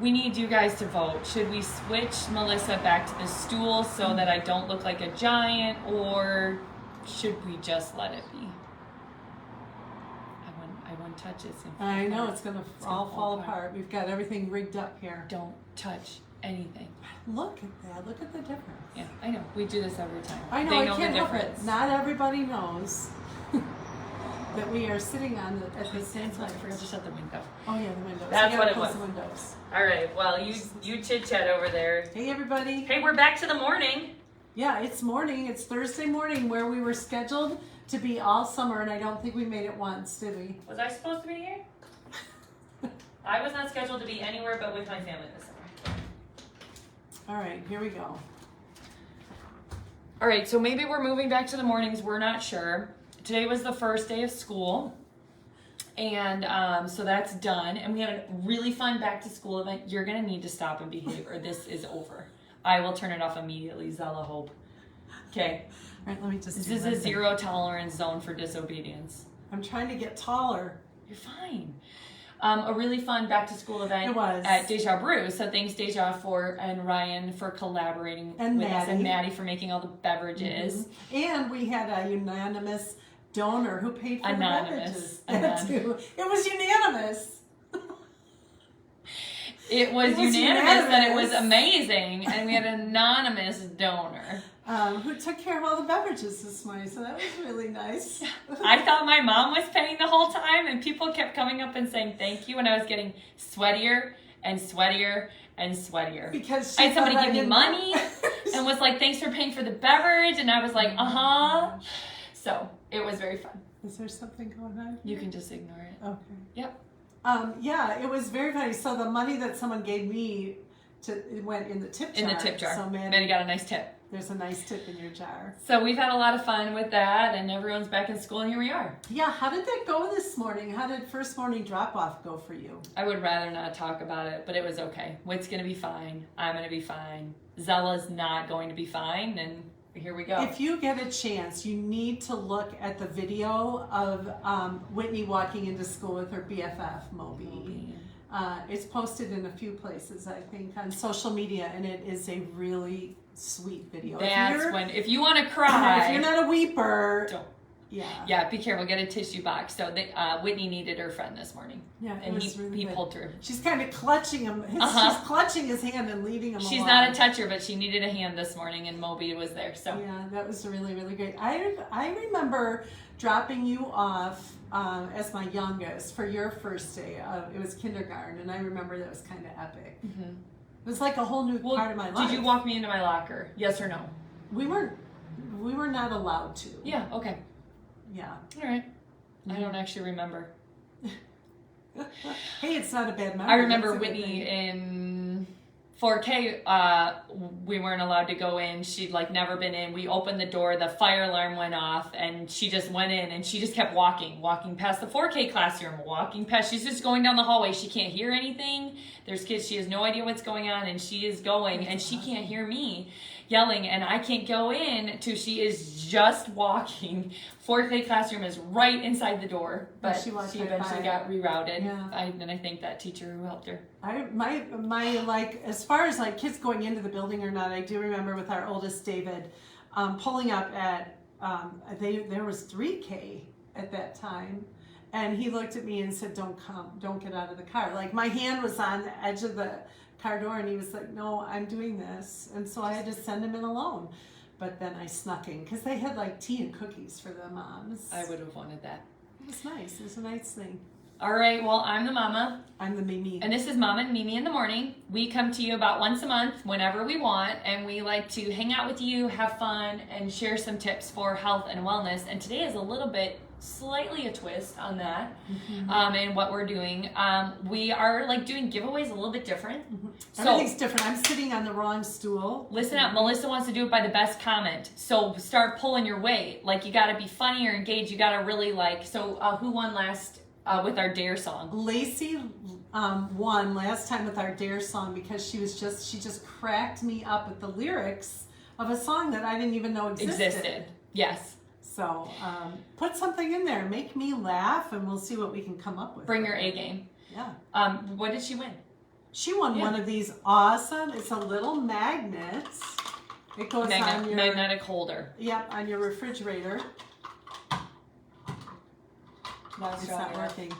we need you guys to vote. Should we switch Melissa back to the stool so that I don't look like a giant, or should we just let it be? I wouldn't touch it. I know, it's going to all fall apart. We've got everything rigged up here. Don't touch anything. Look at that. Look at the difference. Yeah, I know. We do this every time. I know, They I know can't the help difference. it. Not everybody knows that we are sitting on at the same time. I forgot to shut the window. Oh yeah, the windows. That's You what gotta it close was. the windows. All right. Well, you chit chat over there. Hey everybody. Hey, we're back to the morning. Yeah, it's morning. It's Thursday morning where we were scheduled to be all summer, and I don't think we made it once, did we? Was I supposed to be here? I was not scheduled to be anywhere but with my family this summer. All right, here we go. All right, so maybe we're moving back to the mornings. We're not sure. Today was the first day of school, and so that's done. And we had a really fun back to school event. You're gonna need to stop and behave, or this is over. I will turn it off immediately. Zella Hope. Okay. All right, let me just. This do is my a thing. zero tolerance zone for disobedience. I'm trying to get taller. You're fine. A really fun back to school event It was. at Deja Brew. So thanks Deja and Ryan for collaborating And with us, and Maddie. Maddie for making all the beverages. And we had a unanimous donor who paid for Anonymous. the beverages. That too. It was unanimous. It was It was unanimous that it was unanimous. amazing, and we had an anonymous donor. Who took care of all the beverages this morning, so that was really nice. I thought my mom was paying the whole time, and people kept coming up and saying thank you, and I was getting sweatier and sweatier and sweatier. Because I had somebody thought give me didn't- money and was like, thanks for paying for the beverage, and I was like, uh-huh. So it was very fun. Is there something going on? You can just ignore it. Okay. Yep. Yeah, it was very funny. So the money that someone gave me it went in the tip jar. In the tip jar. So Maddie got a nice tip. there's a nice tip in your jar. So we've had a lot of fun with that, and everyone's back in school, and here we are. Yeah, how did that go this morning? How did first morning drop off go for you? I would rather not talk about it, but it was okay. Whit's going to be fine. I'm going to be fine. Zella's not going to be fine, and here we go. If you get a chance, you need to look at the video of Whitney walking into school with her BFF, Moby. It's posted in a few places, I think, on social media, and it is a really sweet video. If you want to cry. If you're not a weeper, Don't. Yeah. Yeah, be careful. Get a tissue box. So Whitney needed her friend this morning. Yeah, it and was really he good. pulled her. She's kind of clutching him. Uh-huh. She's clutching his hand and leading him She's along. not a toucher, but she needed a hand this morning, and Moby was there. So Yeah, that was really, really great. I remember dropping you off as my youngest for your first day. It was kindergarten, and I remember that was kind of epic. Mhm. It was like a whole new part of my life. Did you walk me into my locker? Yes or no? We were not allowed to. Yeah. Okay. Yeah. All right. I don't actually remember. Hey, it's not a bad memory. I remember That's a good Whitney thing. in 4K, we weren't allowed to go in. She'd like never been in. We opened the door, the fire alarm went off, and she just went in, and she just kept walking past the 4K classroom, walking past. She's just going down the hallway. She can't hear anything. There's kids. She has no idea what's going on, and she is going, and she can't hear me yelling, and I can't go in till she is just walking. 4K classroom is right inside the door, but she walked she right eventually by. got rerouted. Yeah. And I thank that teacher who helped her. My like, as far as like kids going into the building or not, I do remember with our oldest David pulling up at there was 3K at that time, and he looked at me and said, don't get out of the car. Like my hand was on the edge of the car door, and he was like, no, I'm doing this, and so I had to send him in alone. But then I snuck in because they had like tea and cookies for the moms. I would have wanted that. It was nice. It was a nice thing. All right, well, I'm the mama, I'm the Mimi. and this is Mama and Mimi in the morning. We come to you about once a month, whenever we want, and we like to hang out with you, have fun, and share some tips for health and wellness. And today is a little bit, slightly a twist on that, and what we're doing. We are like doing giveaways a little bit different. So Everything's different. I'm sitting on the wrong stool. listen up. Melissa wants to do it by the best comment. So start pulling your weight. Like you got to be funny or engaged. You got to really like. So who won last with our Dare song? Lacey won last time with our Dare song because she just cracked me up with the lyrics of a song that I didn't even know existed. Yes. So put something in there, make me laugh, and we'll see what we can come up with. Bring your A game. Yeah. What did she win? She won one of these awesome. It's a little magnet. It goes on your magnetic holder. Yep, on your refrigerator. It's not working.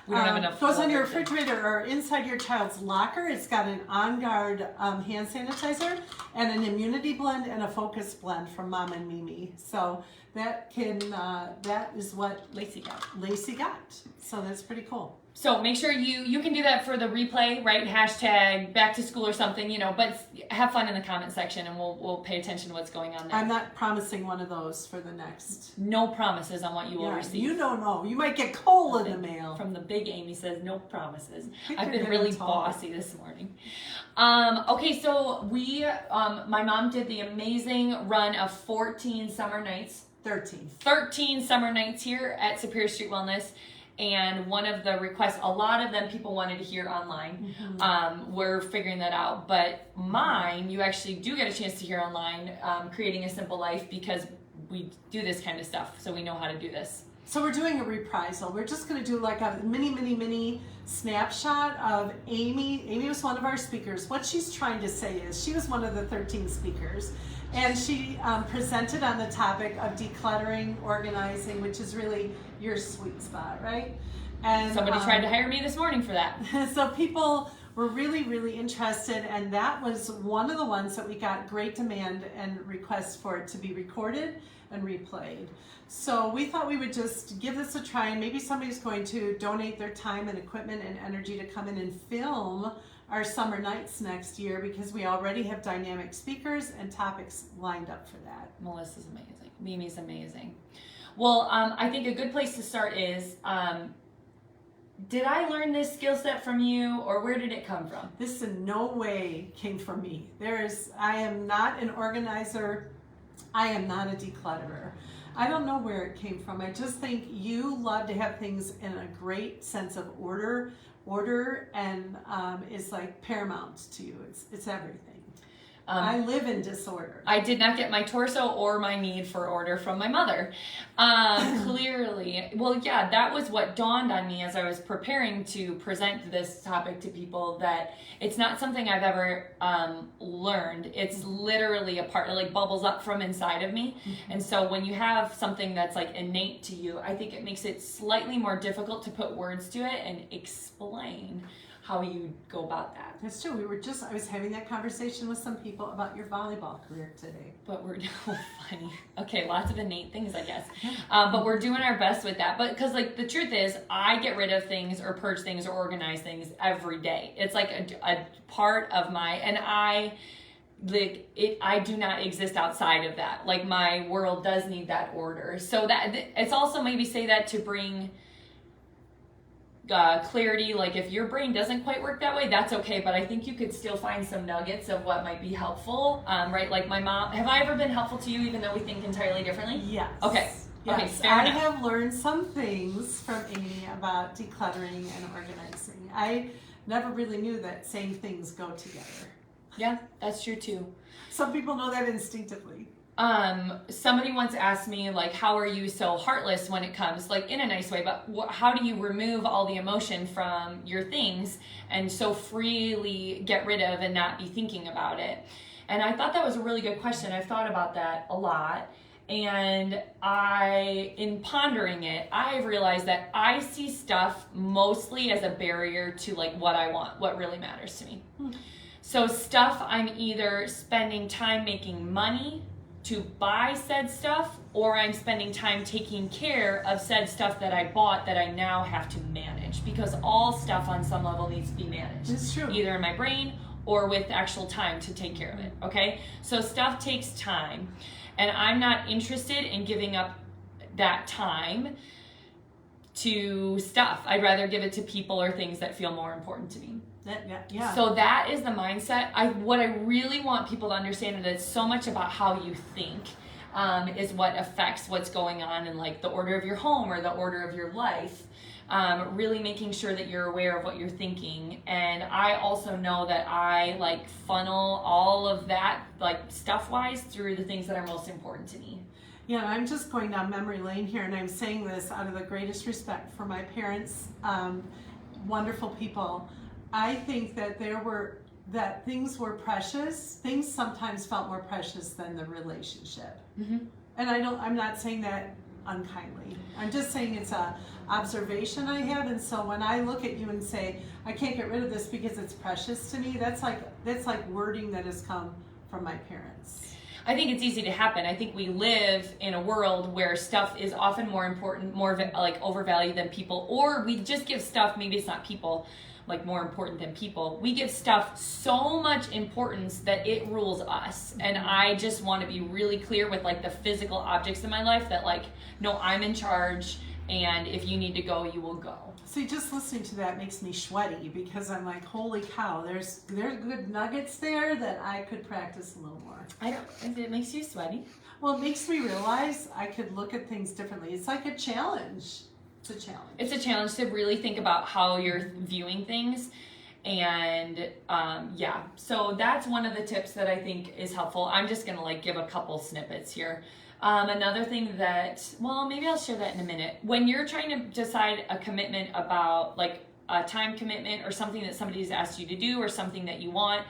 We don't have enough. Goes on your refrigerator or inside your child's locker. It's got an On Guard hand sanitizer and an immunity blend and a focus blend from Mom and Mimi. So that is what Lacey got. So that's pretty cool. So make sure you can do that for the replay, right? Hashtag back to school or something, you know, but have fun in the comment section and we'll pay attention to what's going on there. I'm not promising one of those for the next. No promises on what you will receive. You don't know. You might get coal in the mail. From the big Amy says no promises. I've been really bossy this morning. Okay, so my mom did the amazing run of 14 summer nights. 13 summer nights here at Superior Street Wellness. And one of the requests, a lot of them people wanted to hear online. We're figuring that out. But mine, you actually do get a chance to hear online, Creating a Simple Life, because we do this kind of stuff. So we know how to do this. So we're doing a reprisal. We're just going to do like a mini snapshot of Amy. Amy was one of our speakers. What she's trying to say is she was one of the 13 speakers. And she presented on the topic of decluttering, organizing, which is really your sweet spot, right? And somebody tried to hire me this morning for that. So people were really, really interested, and that was one of the ones that we got great demand and requests for it to be recorded and replayed. So we thought we would just give this a try, and maybe somebody's going to donate their time and equipment and energy to come in and film our summer nights next year, because we already have dynamic speakers and topics lined up for that. Melissa's amazing. Mimi's amazing. Well, I think a good place to start is, did I learn this skill set from you, or where did it come from? This in no way came from me. I am not an organizer. I am not a declutterer. I don't know where it came from. I just think you love to have things in a great sense of order and is like paramount to you. It's everything. I live in disorder. I did not get my torso or my need for order from my mother. Clearly. Well, yeah, that was what dawned on me as I was preparing to present this topic to people, that it's not something I've ever learned. It's literally a part, it like bubbles up from inside of me. And so when you have something that's like innate to you, I think it makes it slightly more difficult to put words to it and explain how you go about that. That's true. I was having that conversation with some people about your volleyball career today. But we're funny. Okay, lots of innate things, I guess. But we're doing our best with that. But because like the truth is, I get rid of things or purge things or organize things every day. It's like a part of I do not exist outside of that. Like my world does need that order. So that it's also maybe say that to bring clarity. Like if your brain doesn't quite work that way, that's okay, but I think you could still find some nuggets of what might be helpful, right? Like my mom, have I ever been helpful to you even though we think entirely differently? Yes. Okay. Yes. Okay, fair I enough. have learned some things from Amy about decluttering and organizing. I never really knew that same things go together. Yeah, that's true too. Some people know that instinctively. Somebody once asked me, like, how are you so heartless when it comes, like, in a nice way, but how do you remove all the emotion from your things and so freely get rid of and not be thinking about it? And I thought that was a really good question. I've thought about that a lot. And in pondering it, I've realized that I see stuff mostly as a barrier to, like, what I want, what really matters to me. So stuff, I'm either spending time making money to buy said stuff, or I'm spending time taking care of said stuff that I bought that I now have to manage, because all stuff on some level needs to be managed. It's true. Either in my brain or with actual time to take care of it, okay? So stuff takes time, and I'm not interested in giving up that time to stuff. I'd rather give it to people or things that feel more important to me. Yeah. So that is the mindset. What I really want people to understand is that it's so much about how you think is what affects what's going on in like the order of your home or the order of your life. Really making sure that you're aware of what you're thinking. And I also know that I like funnel all of that like stuff-wise through the things that are most important to me. Yeah, I'm just going down memory lane here, and I'm saying this out of the greatest respect for my parents, wonderful people. I think that that things were precious. Things sometimes felt more precious than the relationship. Mm-hmm. And I'm not saying that unkindly. I'm just saying it's a observation I have. And so when I look at you and say, I can't get rid of this because it's precious to me, that's like wording that has come from my parents. I think it's easy to happen. I think we live in a world where stuff is often more important, more like overvalued than people, or we just give stuff, maybe it's not people, like more important than people. We give stuff so much importance that it rules us. And I just want to be really clear with like the physical objects in my life that like, no, I'm in charge, and if you need to go, you will go. See, just listening to that makes me sweaty because I'm like, holy cow, there's good nuggets there that I could practice a little more. I don't, it makes you sweaty. Well, it makes me realize I could look at things differently. It's like a challenge. It's a challenge. It's a challenge to really think about how you're viewing things. And yeah, so that's one of the tips that I think is helpful. I'm just going to like give a couple snippets here. Another thing that, well, maybe I'll share that in a minute. When you're trying to decide a commitment about like a time commitment or something that somebody's asked you to do or something that you want,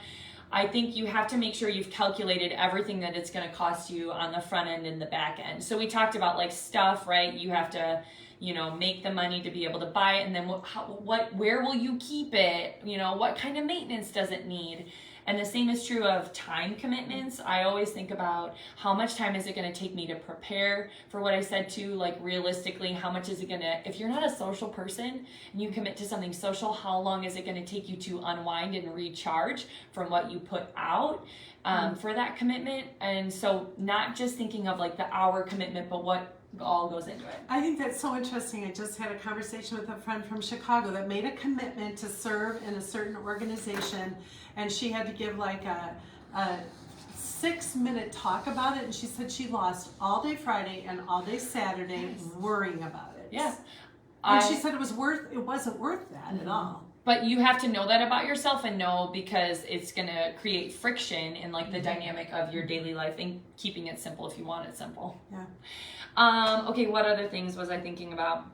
I think you have to make sure you've calculated everything that it's going to cost you on the front end and the back end. So we talked about like stuff, right? You have to, you know, make the money to be able to buy it, and then where will you keep it? You know, what kind of maintenance does it need? And the same is true of time commitments. I always think about how much time is it going to take me to prepare for what I said to, like realistically, how much is it going to, if you're not a social person and you commit to something social, how long is it going to take you to unwind and recharge from what you put out for that commitment? And so not just thinking of like the hour commitment, but what all goes into it. I think that's so interesting. I just had a conversation with a friend from Chicago that made a commitment to serve in a certain organization, and she had to give like a 6-minute talk about it, and she said she lost all day Friday and all day Saturday worrying about it. Yes. And she said it wasn't worth that at all. But you have to know that about yourself and know, because it's going to create friction in like the dynamic of your daily life, and keeping it simple if you want it simple. Yeah. Okay, what other things was I thinking about?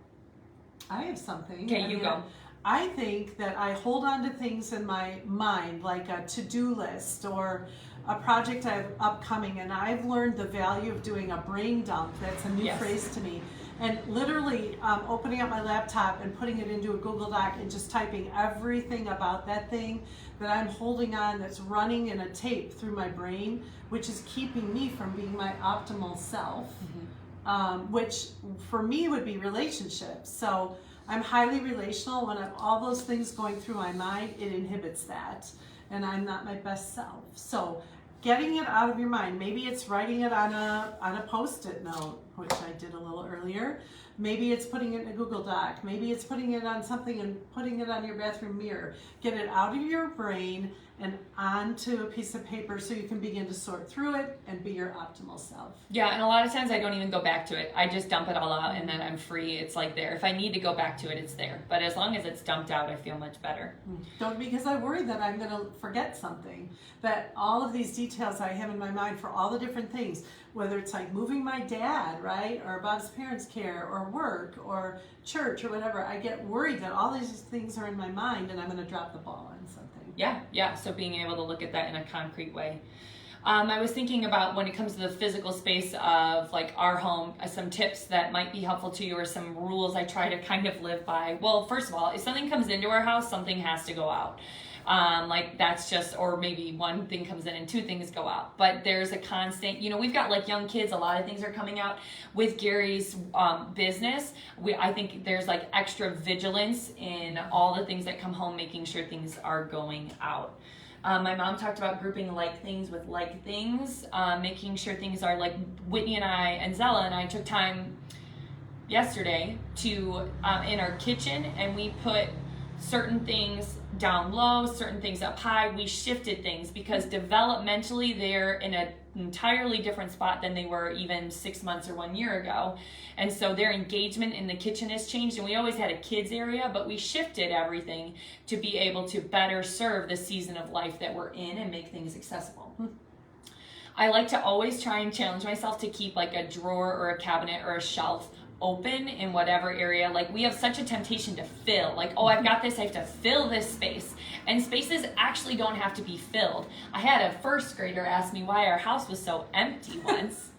I have something. Okay, you go. I think that I hold on to things in my mind, like a to-do list or a project I have upcoming, and I've learned the value of doing a brain dump. That's a new phrase to me. And literally opening up my laptop and putting it into a Google Doc and just typing everything about that thing that I'm holding on, that's running in a tape through my brain, which is keeping me from being my optimal self, which for me would be relationships. So I'm highly relational. When I have all those things going through my mind, it inhibits that, and I'm not my best self. So getting it out of your mind, maybe it's writing it on a Post-it note, which I did a little earlier. Maybe it's putting it in a Google Doc. Maybe it's putting it on something and putting it on your bathroom mirror. Get it out of your brain and onto a piece of paper so you can begin to sort through it and be your optimal self. Yeah, and a lot of times I don't even go back to it. I just dump it all out and then I'm free. It's like there. If I need to go back to it, it's there. But as long as it's dumped out, I feel much better. Don't, because I worry that I'm going to forget something. That all of these details I have in my mind for all the different things, whether it's like moving my dad, right, or about his parents' care, or work, or church, or whatever, I get worried that all these things are in my mind and I'm going to drop the ball on something. Yeah. So being able to look at that in a concrete way. I was thinking about when it comes to the physical space of like our home, some tips that might be helpful to you, or some rules I try to kind of live by. Well, first of all, if something comes into our house, something has to go out. Like that's just, or maybe one thing comes in and two things go out, but there's a constant, we've got like young kids, a lot of things are coming out with Gary's business. I think there's like extra vigilance in all the things that come home, making sure things are going out. My mom talked about grouping like things with like things, making sure things are like Whitney and I and Zella and I took time yesterday to in our kitchen, and we put certain things down low, certain things up high. We shifted things because developmentally they're in an entirely different spot than they were even 6 months or 1 year ago. And so their engagement in the kitchen has changed, and we always had a kids area, but we shifted everything to be able to better serve the season of life that we're in and make things accessible. I like to always try and challenge myself to keep like a drawer or a cabinet or a shelf open in whatever area. Like we have such a temptation to fill, like, oh, I've got this, I have to fill this space. And spaces actually don't have to be filled. I had a first grader ask me why our house was so empty once,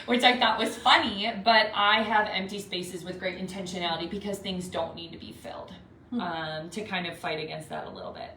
which I thought was funny, but I have empty spaces with great intentionality because things don't need to be filled, to kind of fight against that a little bit.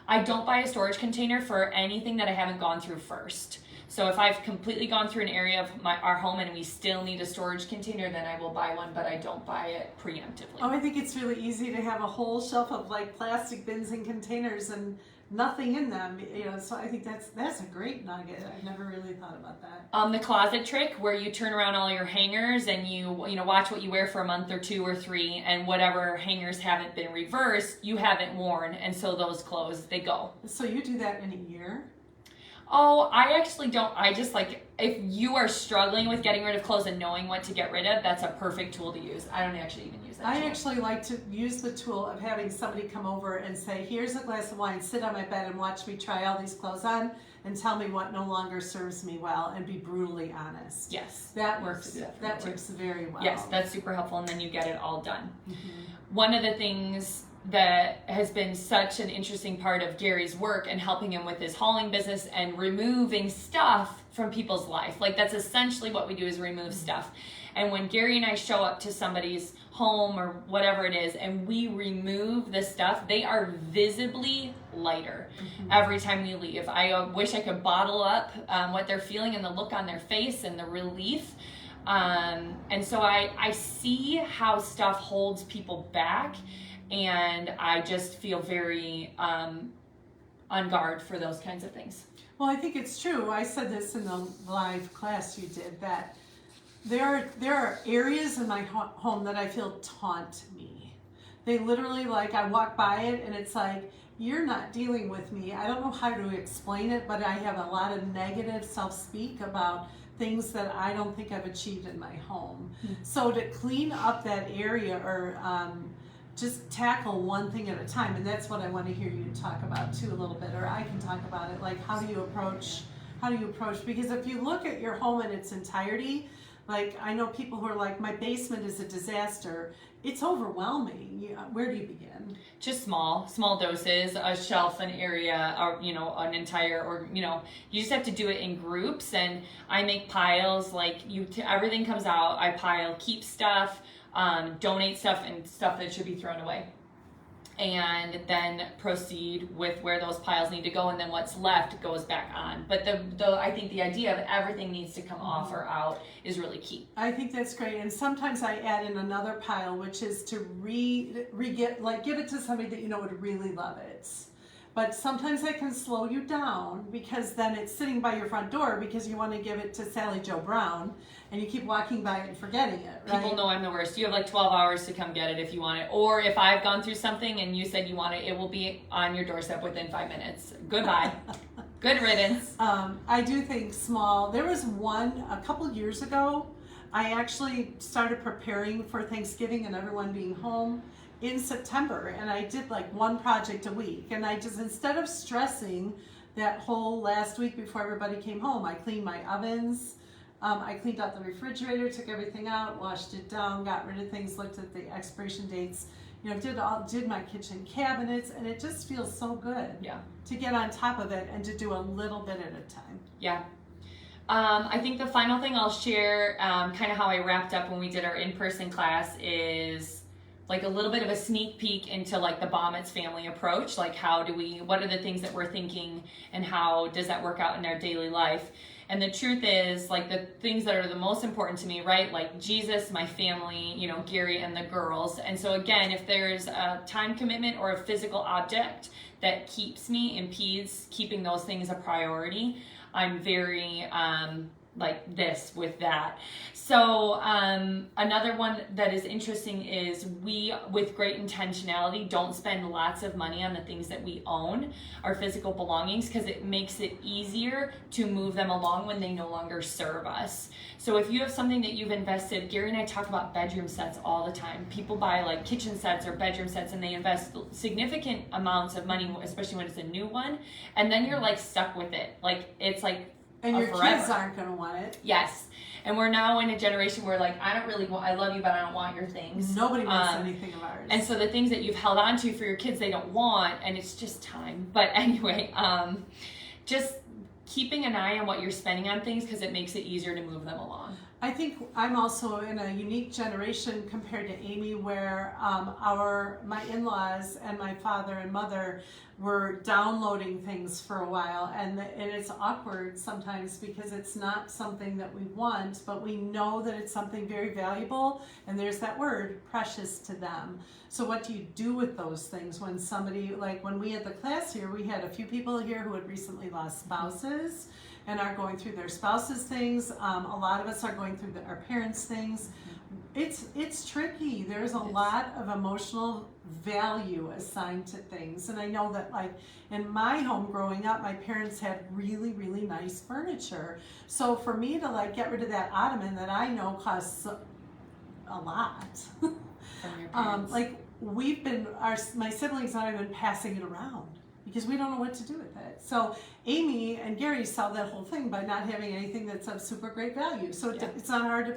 I don't buy a storage container for anything that I haven't gone through first. So if I've completely gone through an area of our home and we still need a storage container, then I will buy one, but I don't buy it preemptively. Oh, I think it's really easy to have a whole shelf of like plastic bins and containers and nothing in them, so I think that's a great nugget. I've never really thought about that. The closet trick, where you turn around all your hangers and you watch what you wear for a month or 2 or 3, and whatever hangers haven't been reversed, you haven't worn, and so those clothes, they go. So you do that in a year? Oh, I actually don't. I just if you are struggling with getting rid of clothes and knowing what to get rid of, that's a perfect tool to use. I don't actually even use that I tool. actually like to use the tool of having somebody come over and say, here's a glass of wine, sit on my bed and watch me try all these clothes on and tell me what no longer serves me well, and be brutally honest. Yes. That works very well. Yes, that's super helpful, and then you get it all done. One of the things that has been such an interesting part of Gary's work and helping him with his hauling business and removing stuff from people's life. Like that's essentially what we do, is remove stuff. And when Gary and I show up to somebody's home or whatever it is, and we remove the stuff, they are visibly lighter every time we leave. I wish I could bottle up what they're feeling and the look on their face and the relief. And so I see how stuff holds people back, and I just feel very on guard for those kinds of things. Well, I think it's true. I said this in the live class you did, that there are areas in my home that I feel taunt me. They literally, like, I walk by it and it's like, you're not dealing with me. I don't know how to explain it, but I have a lot of negative self-speak about things that I don't think I've achieved in my home. So to clean up that area, or just tackle one thing at a time, and that's what I want to hear you talk about too a little bit, or I can talk about it, like how do you approach, because if you look at your home in its entirety, like I know people who are like, my basement is a disaster. It's overwhelming. Where do you begin? Just small doses, a shelf, an area, or an entire, or you just have to do it in groups. And I make piles, like everything comes out, I pile, keep stuff, donate stuff, and stuff that should be thrown away, and then proceed with where those piles need to go, and then what's left goes back on. But I think the idea of everything needs to come off or out is really key. I think that's great. And sometimes I add in another pile, which is to give it to somebody that would really love it. But sometimes that can slow you down, because then it's sitting by your front door because you want to give it to Sally Joe Brown, and you keep walking by it and forgetting it, right? People know I'm the worst. You have like 12 hours to come get it if you want it. Or if I've gone through something and you said you want it, it will be on your doorstep within 5 minutes. Goodbye. Good riddance. I do think small. There was one a couple years ago. I actually started preparing for Thanksgiving and everyone being home in September, and I did like one project a week, and I just, instead of stressing that whole last week before everybody came home, I cleaned my ovens, I cleaned out the refrigerator, took everything out, washed it down, got rid of things, looked at the expiration dates, did my kitchen cabinets, and it just feels so good to get on top of it and to do a little bit at a time. Yeah. I think the final thing I'll share, kind of how I wrapped up when we did our in-person class, is like a little bit of a sneak peek into like the Baumitz family approach. Like what are the things that we're thinking, and how does that work out in our daily life? And the truth is, like, the things that are the most important to me, right? Like Jesus, my family, Gary, and the girls. And so again, if there's a time commitment or a physical object that impedes keeping those things a priority, I'm very like this with that. So another one that is interesting is we, with great intentionality, don't spend lots of money on the things that we own, our physical belongings, because it makes it easier to move them along when they no longer serve us. So if you have something that you've invested, Gary and I talk about bedroom sets all the time. People buy like kitchen sets or bedroom sets, and they invest significant amounts of money, especially when it's a new one, and then you're like stuck with it. Like it's like And your forever. kids aren't going to want it. Yes. And we're now in a generation where, like, I don't really want, I love you, but I don't want your things. Nobody wants anything of ours. And so the things that you've held on to for your kids, they don't want, and it's just time. But anyway, just keeping an eye on what you're spending on things, because it makes it easier to move them along. I think I'm also in a unique generation compared to Amy, where my in-laws and my father and mother were downloading things for a while, and it's awkward sometimes because it's not something that we want, but we know that it's something very valuable, and there's that word, precious, to them. So what do you do with those things when somebody, like when we had the class here, we had a few people here who had recently lost spouses and are going through their spouses' things. A lot of us are going through our parents' things. It's tricky. There's a lot of emotional value assigned to things. And I know that, like, in my home growing up, my parents had really, really nice furniture. So for me to, like, get rid of that ottoman that I know costs a lot, From your parents. like, my siblings and I have been passing it around, because we don't know what to do with it. So Amy and Gary solved that whole thing by not having anything that's of super great value. So it's not hard to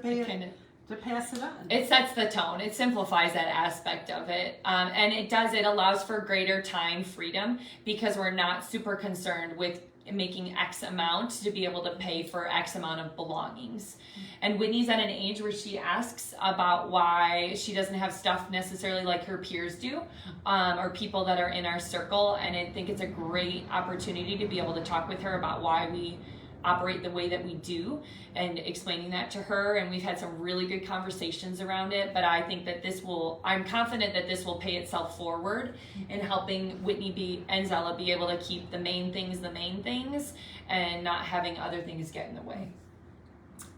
pass it on. It sets the tone. It simplifies that aspect of it. And it allows for greater time freedom, because we're not super concerned with making X amount to be able to pay for X amount of belongings. And Whitney's at an age where she asks about why she doesn't have stuff necessarily like her peers do, or people that are in our circle. And I think it's a great opportunity to be able to talk with her about why we operate the way that we do, and explaining that to her. And we've had some really good conversations around it, but I think that I'm confident that this will pay itself forward in helping Whitney and Zella be able to keep the main things, and not having other things get in the way.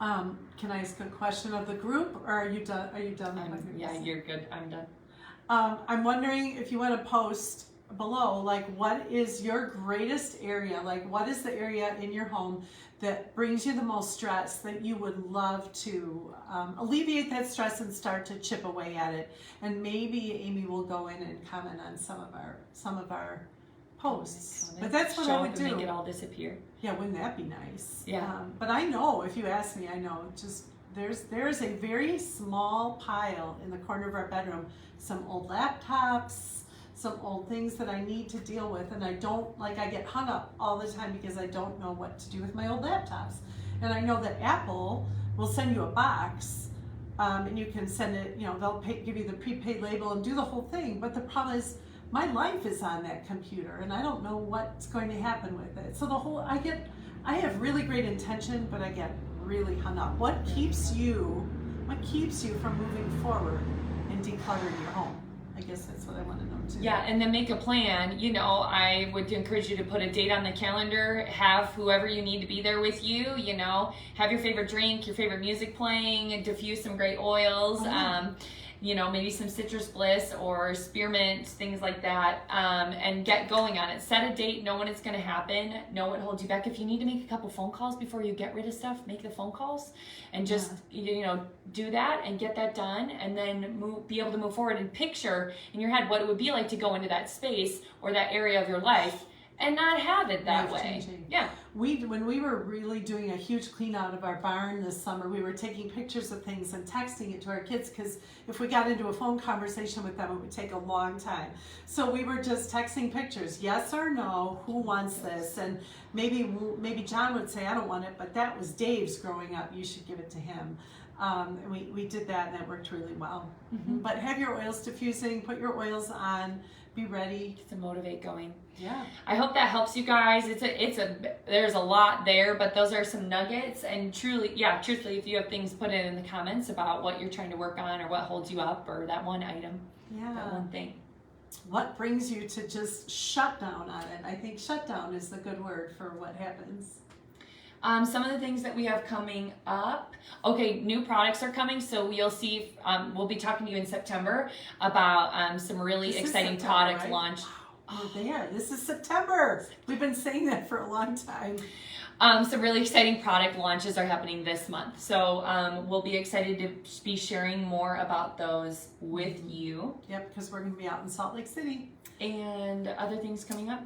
Can I ask a question of the group, or are you done? Yeah, you're good. I'm done. I'm wondering if you want to post below, like, what is your greatest area? Like, what is the area in your home that brings you the most stress that you would love to alleviate that stress and start to chip away at it? And maybe Amy will go in and comment on some of our posts. But that's what I would do. Make it all disappear. Yeah, wouldn't that be nice? Yeah. But I know, if you ask me, I know, just there's a very small pile in the corner of our bedroom, some old laptops, some old things that I need to deal with, and I get hung up all the time because I don't know what to do with my old laptops. And I know that Apple will send you a box, and you can send it, they'll give you the prepaid label and do the whole thing, but the problem is my life is on that computer, and I don't know what's going to happen with it. So I have really great intention, but I get really hung up. What keeps you from moving forward and decluttering your home? I guess that's what I want to know too. Yeah, and then make a plan. I would encourage you to put a date on the calendar, have whoever you need to be there with you, have your favorite drink, your favorite music playing, and diffuse some great oils. Maybe some citrus bliss or spearmint, things like that, and get going on it. Set a date, know when it's going to happen, know what holds you back. If you need to make a couple phone calls before you get rid of stuff, make the phone calls, and just do that and get that done, and then be able to move forward and picture in your head what it would be like to go into that space or that area of your life and not have it that way. Yeah. When we were really doing a huge clean out of our barn this summer, we were taking pictures of things and texting it to our kids, because if we got into a phone conversation with them, it would take a long time. So we were just texting pictures, yes or no, who wants this? And maybe John would say, I don't want it, but that was Dave's growing up, you should give it to him. And we did that, and that worked really well. Mm-hmm. But have your oils diffusing, put your oils on, be ready to motivate going. Yeah. I hope that helps you guys. There's a lot there, but those are some nuggets. And truthfully, if you have things, put it in the comments about what you're trying to work on or what holds you up, or that one item, that one thing. What brings you to just shut down on it? I think shutdown is the good word for what happens. Some of the things that we have coming up. Okay, new products are coming, so you'll see. We'll be talking to you in September about some really exciting product launch. We're there. This is September. We've been saying that for a long time. Some really exciting product launches are happening this month. So we'll be excited to be sharing more about those with you. Yep, because we're going to be out in Salt Lake City. And other things coming up?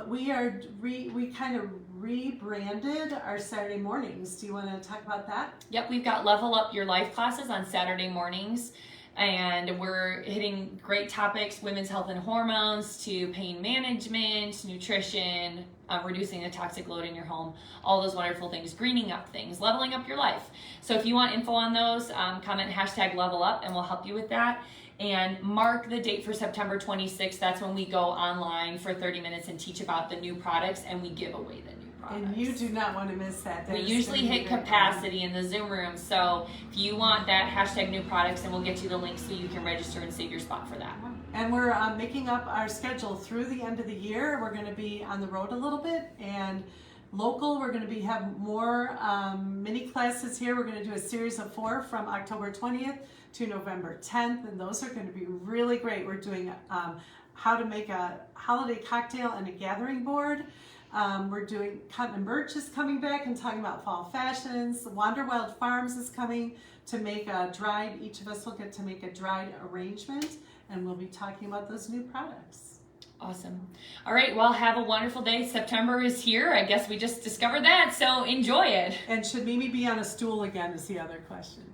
We kind of rebranded our Saturday mornings. Do you want to talk about that? Yep, we've got Level Up Your Life classes on Saturday mornings. And we're hitting great topics, women's health and hormones, to pain management, nutrition, reducing the toxic load in your home, all those wonderful things, greening up things, leveling up your life. So if you want info on those, comment #level up and we'll help you with that. And mark the date for September 26th. That's when we go online for 30 minutes and teach about the new products and we give away the new products. And you do not want to miss that. We usually hit capacity in the Zoom room, so if you want that #new products, then we'll get you the link so you can register and save your spot for that. And we're making up our schedule through the end of the year. We're going to be on the road a little bit and local. We're going to have more mini classes here. We're going to do a series of 4 from October 20th to November 10th, and those are going to be really great. We're doing how to make a holiday cocktail and a gathering board. We're doing Cotton and Birch is coming back and talking about fall fashions. Wander Wild Farms is coming to make a dried, each of us will get to make a dried arrangement, and we'll be talking about those new products. Awesome. All right, well, have a wonderful day. September is here. I guess we just discovered that, so enjoy it. And should Mimi be on a stool again is the other question.